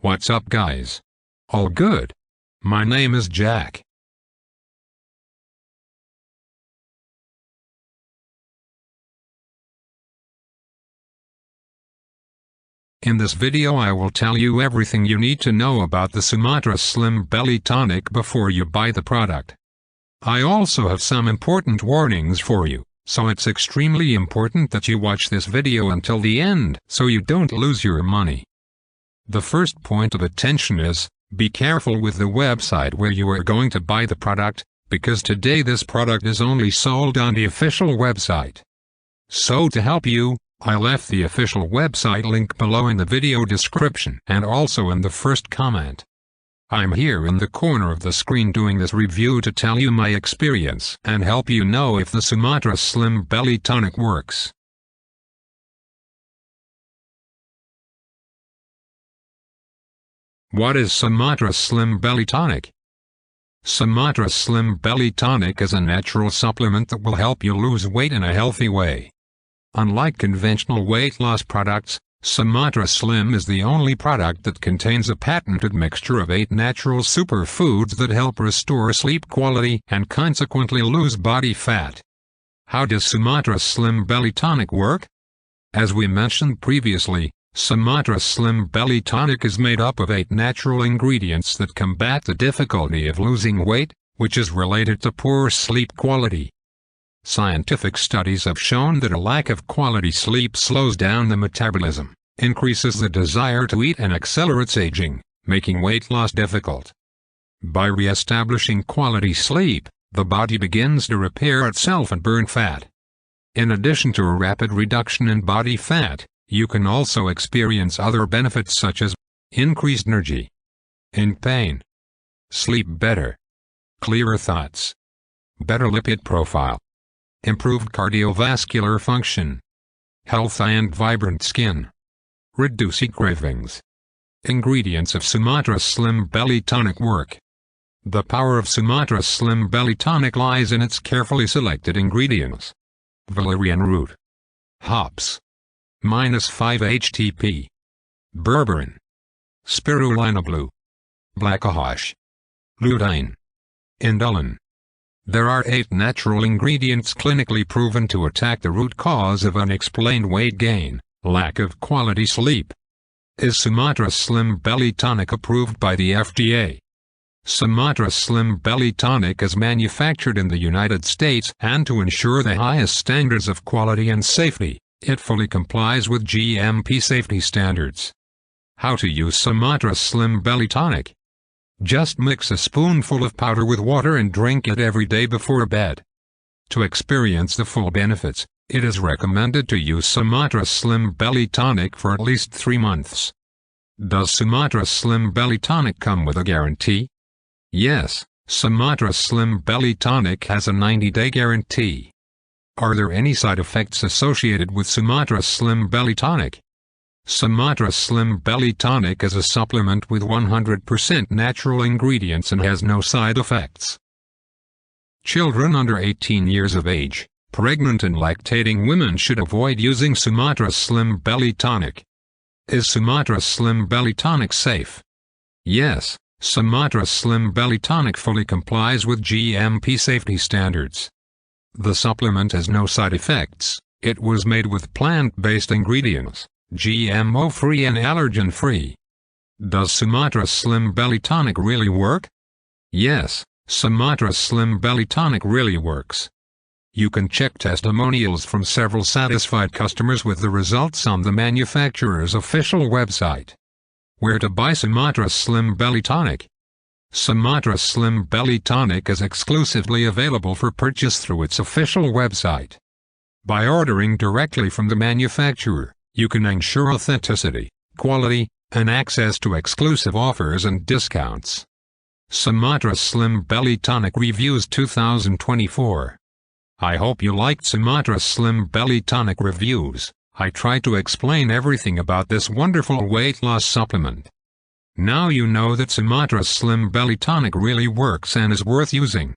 What's up, guys? All good? My name is Jack. In this video I will tell you everything you need to know about the Sumatra Slim Belly Tonic before you buy the product. I also have some important warnings for you, so it's extremely important that you watch this video until the end so you don't lose your money. The first point of attention is, be careful with the website where you are going to buy the product, because today this product is only sold on the official website. So to help you, I left the official website link below in the video description and also in the first comment. I'm here in the corner of the screen doing this review to tell you my experience and help you know if the Sumatra Slim Belly Tonic works. What is Sumatra Slim Belly Tonic? Sumatra Slim Belly Tonic is a natural supplement that will help you lose weight in a healthy way. Unlike conventional weight loss products, Sumatra Slim is the only product that contains a patented mixture of 8 natural superfoods that help restore sleep quality and consequently lose body fat. How does Sumatra Slim Belly Tonic work? As we mentioned previously, Sumatra Slim Belly Tonic is made up of 8 natural ingredients that combat the difficulty of losing weight, which is related to poor sleep quality. Scientific studies have shown that a lack of quality sleep slows down the metabolism, increases the desire to eat and accelerates aging, making weight loss difficult. By reestablishing quality sleep, the body begins to repair itself and burn fat. In addition to a rapid reduction in body fat, you can also experience other benefits such as increased energy, in pain, sleep better, clearer thoughts, better lipid profile, improved cardiovascular function, healthy and vibrant skin, reducing cravings. Ingredients of Sumatra Slim Belly Tonic work. The power of Sumatra Slim Belly Tonic lies in its carefully selected ingredients. Valerian root, hops, -5-HTP, berberine, spirulina blue, black cohosh, lutein, inulin. There are 8 natural ingredients clinically proven to attack the root cause of unexplained weight gain, lack of quality sleep. Is Sumatra Slim Belly Tonic approved by the FDA? Sumatra Slim Belly Tonic is manufactured in the United States, and to ensure the highest standards of quality and safety, it fully complies with GMP safety standards. How to use Sumatra Slim Belly Tonic? Just mix a spoonful of powder with water and drink it every day before bed. To experience the full benefits, it is recommended to use Sumatra Slim Belly Tonic for at least 3 months. Does Sumatra Slim Belly Tonic come with a guarantee? Yes, Sumatra Slim Belly Tonic has a 90-day guarantee. Are there any side effects associated with Sumatra Slim Belly Tonic? Sumatra Slim Belly Tonic is a supplement with 100% natural ingredients and has no side effects. Children under 18 years of age, pregnant and lactating women should avoid using Sumatra Slim Belly Tonic. Is Sumatra Slim Belly Tonic safe? Yes, Sumatra Slim Belly Tonic fully complies with GMP safety standards. The supplement has no side effects. It was made with plant-based ingredients, GMO-free and allergen-free. Does Sumatra Slim Belly Tonic really work? Yes, Sumatra Slim Belly Tonic really works. You can check testimonials from several satisfied customers with the results on the manufacturer's official website. Where to buy Sumatra Slim Belly Tonic? Sumatra Slim Belly Tonic is exclusively available for purchase through its official website. By ordering directly from the manufacturer, you can ensure authenticity, quality, and access to exclusive offers and discounts. Sumatra Slim Belly Tonic Reviews 2024. I hope you liked Sumatra Slim Belly Tonic reviews. I tried to explain everything about this wonderful weight loss supplement. Now you know that Sumatra Slim Belly Tonic really works and is worth using.